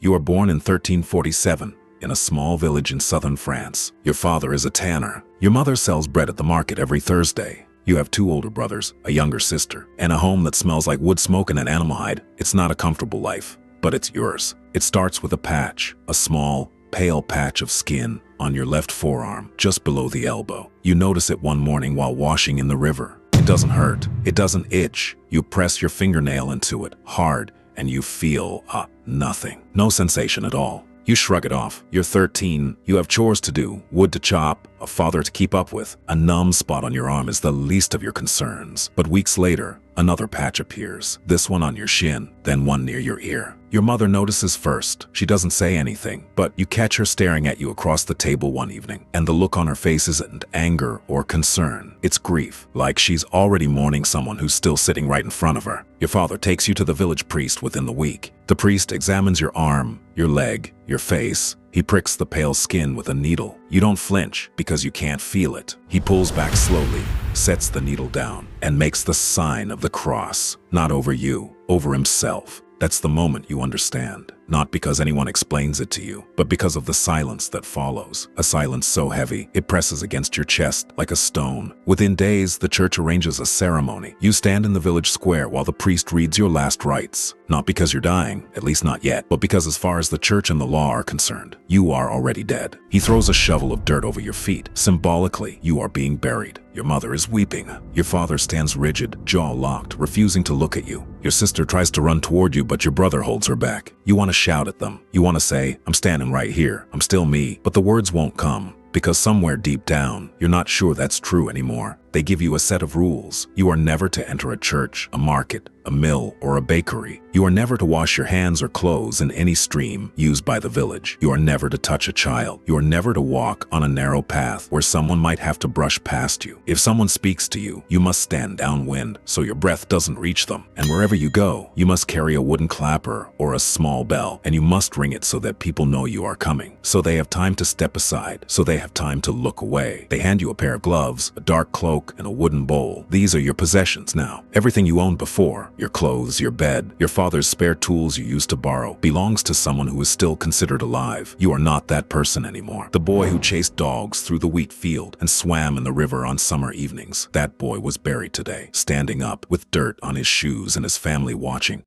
You are born in 1347 in a small village in southern France. Your father is a tanner. Your mother sells bread at the market every Thursday. You have 2 older brothers, a younger sister, and a home that smells like wood smoke and an animal hide. It's not a comfortable life, but it's yours. It starts with a patch, a small, pale patch of skin on your left forearm, just below the elbow. You notice it one morning while washing in the river. It doesn't hurt. It doesn't itch. You press your fingernail into it, hard, and you feel, nothing. No sensation at all. You shrug it off. You're 13. You have chores to do, wood to chop, a father to keep up with. A numb spot on your arm is the least of your concerns. But weeks later, another patch appears. This one on your shin, then one near your ear. Your mother notices first. She doesn't say anything, but you catch her staring at you across the table one evening, and the look on her face isn't anger or concern. It's grief, like she's already mourning someone who's still sitting right in front of her. Your father takes you to the village priest within the week. The priest examines your arm, your leg, your face. He pricks the pale skin with a needle. You don't flinch because you can't feel it. He pulls back slowly, sets the needle down, and makes the sign of the cross. Not over you, over himself. That's the moment you understand. Not because anyone explains it to you, but because of the silence that follows. A silence so heavy, it presses against your chest like a stone. Within days, the church arranges a ceremony. You stand in the village square while the priest reads your last rites. Not because you're dying, at least not yet, but because as far as the church and the law are concerned, you are already dead. He throws a shovel of dirt over your feet. Symbolically, you are being buried. Your mother is weeping. Your father stands rigid, jaw locked, refusing to look at you. Your sister tries to run toward you, but your brother holds her back. You want to shout at them. You want to say, "I'm standing right here. I'm still me." But the words won't come, because somewhere deep down, you're not sure that's true anymore. They give you a set of rules. You are never to enter a church, a market, a mill, or a bakery. You are never to wash your hands or clothes in any stream used by the village. You are never to touch a child. You are never to walk on a narrow path where someone might have to brush past you. If someone speaks to you, you must stand downwind so your breath doesn't reach them. And wherever you go, you must carry a wooden clapper or a small bell, and you must ring it so that people know you are coming. So they have time to step aside, so they have time to look away. They hand you a pair of gloves, a dark cloak, and a wooden bowl. These are your possessions now. Everything you owned before, your clothes, your bed, your father's spare tools you used to borrow, belongs to someone who is still considered alive. You are not that person anymore. The boy who chased dogs through the wheat field and swam in the river on summer evenings, that boy was buried today, standing up with dirt on his shoes and his family watching.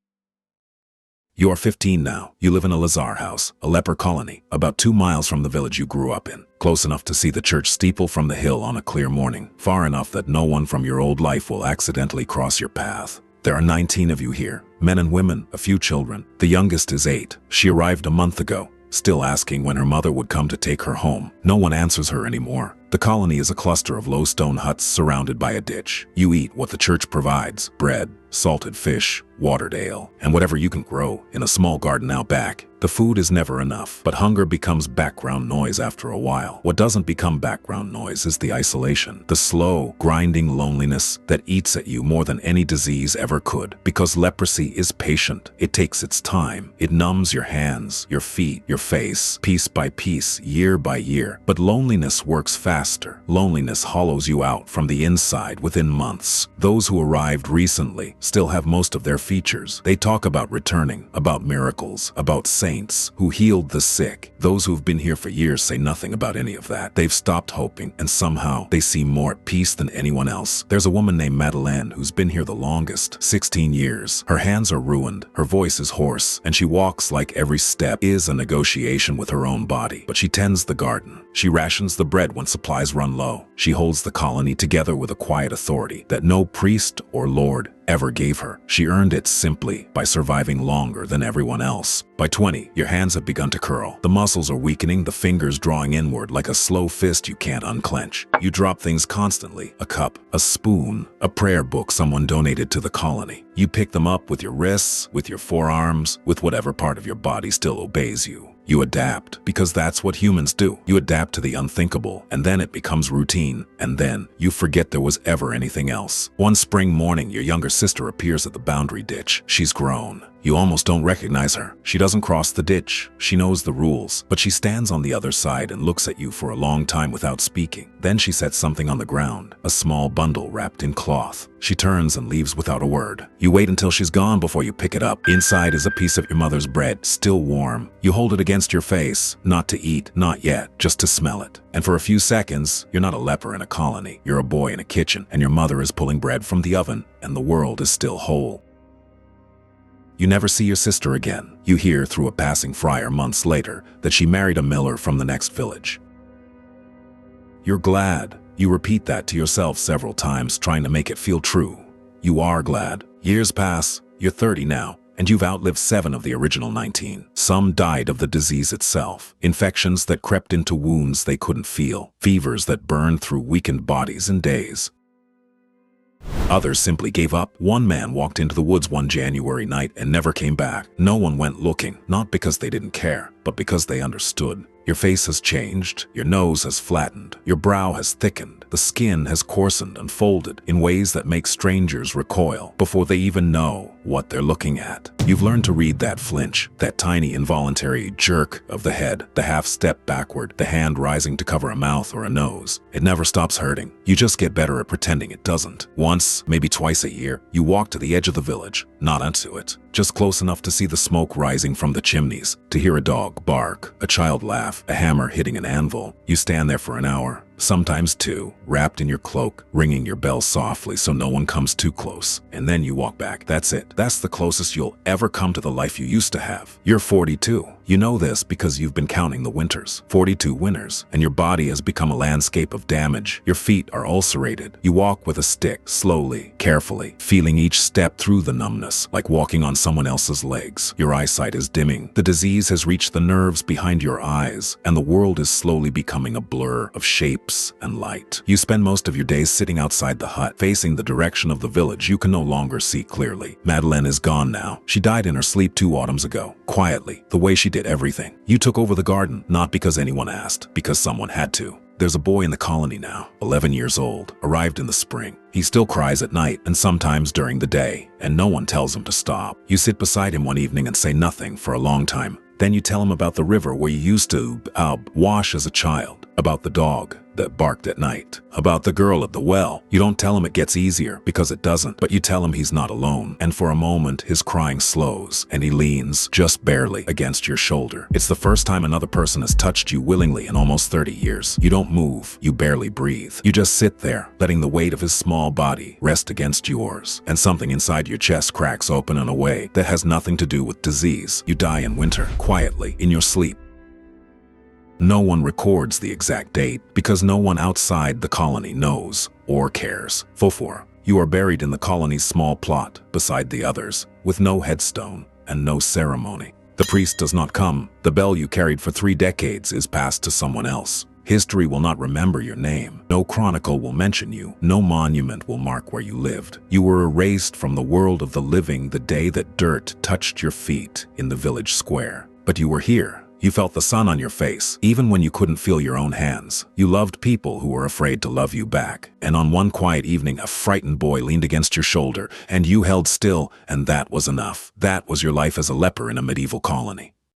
You are 15 now. You live in a Lazar house, a leper colony, about 2 miles from the village you grew up in. Close enough to see the church steeple from the hill on a clear morning. Far enough that no one from your old life will accidentally cross your path. There are 19 of you here, men and women, a few children. The youngest is 8. She arrived a month ago, still asking when her mother would come to take her home. No one answers her anymore. The colony is a cluster of low stone huts surrounded by a ditch. You eat what the church provides: bread, salted fish, watered ale, and whatever you can grow in a small garden out back. The food is never enough, but hunger becomes background noise after a while. What doesn't become background noise is the isolation, the slow, grinding loneliness that eats at you more than any disease ever could. Because leprosy is patient. It takes its time. It numbs your hands, your feet, your face, piece by piece, year by year. But loneliness works faster. Loneliness hollows you out from the inside within months. Those who arrived recently still have most of their features. They talk about returning, about miracles, about saints who healed the sick. Those who've been here for years say nothing about any of that. They've stopped hoping, and somehow they seem more at peace than anyone else. There's a woman named Madeleine who's been here the longest, 16 years. Her hands are ruined, her voice is hoarse, and she walks like every step is a negotiation with her own body. But she tends the garden. She rations the bread when supplies run low. She holds the colony together with a quiet authority that no priest or lord ever gave her. She earned it simply by surviving longer than everyone else. By 20, your hands have begun to curl. The muscles are weakening, the fingers drawing inward like a slow fist you can't unclench. You drop things constantly: a cup, a spoon, a prayer book someone donated to the colony. You pick them up with your wrists, with your forearms, with whatever part of your body still obeys you. You adapt, because that's what humans do. You adapt to the unthinkable, and then it becomes routine, and then you forget there was ever anything else. One spring morning, your younger sister appears at the boundary ditch. She's grown. You almost don't recognize her. She doesn't cross the ditch. She knows the rules, but she stands on the other side and looks at you for a long time without speaking. Then she sets something on the ground, a small bundle wrapped in cloth. She turns and leaves without a word. You wait until she's gone before you pick it up. Inside is a piece of your mother's bread, still warm. You hold it against your face, not to eat, not yet, just to smell it. And for a few seconds, you're not a leper in a colony. You're a boy in a kitchen, and your mother is pulling bread from the oven, and the world is still whole. You never see your sister again. You hear through a passing friar months later that she married a miller from the next village. You're glad. You repeat that to yourself several times, trying to make it feel true. You are glad. Years pass. You're 30 now, and you've outlived 7 of the original 19. Some died of the disease itself, infections that crept into wounds they couldn't feel, fevers that burned through weakened bodies in days. Others simply gave up. One man walked into the woods one January night and never came back. No one went looking, not because they didn't care, but because they understood. Your face has changed, your nose has flattened, your brow has thickened, the skin has coarsened and folded in ways that make strangers recoil before they even know what they're looking at. You've learned to read that flinch, that tiny involuntary jerk of the head, the half step backward, the hand rising to cover a mouth or a nose. It never stops hurting. You just get better at pretending it doesn't. Once, maybe twice a year, you walk to the edge of the village, not onto it, just close enough to see the smoke rising from the chimneys, to hear a dog bark, a child laugh, a hammer hitting an anvil. You stand there for an hour, sometimes 2, wrapped in your cloak, ringing your bell softly so no one comes too close. And then you walk back. That's it. That's the closest you'll ever come to the life you used to have. You're 42. You know this because you've been counting the winters. 42 winters, and your body has become a landscape of damage. Your feet are ulcerated. You walk with a stick, slowly, carefully, feeling each step through the numbness, like walking on someone else's legs. Your eyesight is dimming. The disease has reached the nerves behind your eyes, and the world is slowly becoming a blur of shapes and light. You spend most of your days sitting outside the hut, facing the direction of the village you can no longer see clearly. Madeleine is gone now. She died in her sleep 2 autumns ago, quietly, the way she did everything. You took over the garden, not because anyone asked, because someone had to. There's a boy in the colony now, 11 years old, arrived in the spring. He still cries at night and sometimes during the day, and no one tells him to stop. You sit beside him one evening and say nothing for a long time. Then you tell him about the river where you used to wash as a child, about the dog that barked at night, about the girl at the well. You don't tell him it gets easier, because it doesn't, but you tell him he's not alone. And for a moment, his crying slows, and he leans, just barely, against your shoulder. It's the first time another person has touched you willingly in almost 30 years. You don't move, you barely breathe. You just sit there, letting the weight of his small body rest against yours, and something inside your chest cracks open in a way that has nothing to do with disease. You die in winter, quietly, in your sleep. No one records the exact date because no one outside the colony knows or cares. For you are buried in the colony's small plot beside the others, with no headstone and no ceremony. The priest does not come. The bell you carried for 3 decades is passed to someone else. History will not remember your name. No chronicle will mention you. No monument will mark where you lived. You were erased from the world of the living the day that dirt touched your feet in the village square. But you were here. You felt the sun on your face, even when you couldn't feel your own hands. You loved people who were afraid to love you back. And on one quiet evening, a frightened boy leaned against your shoulder, and you held still, and that was enough. That was your life as a leper in a medieval colony.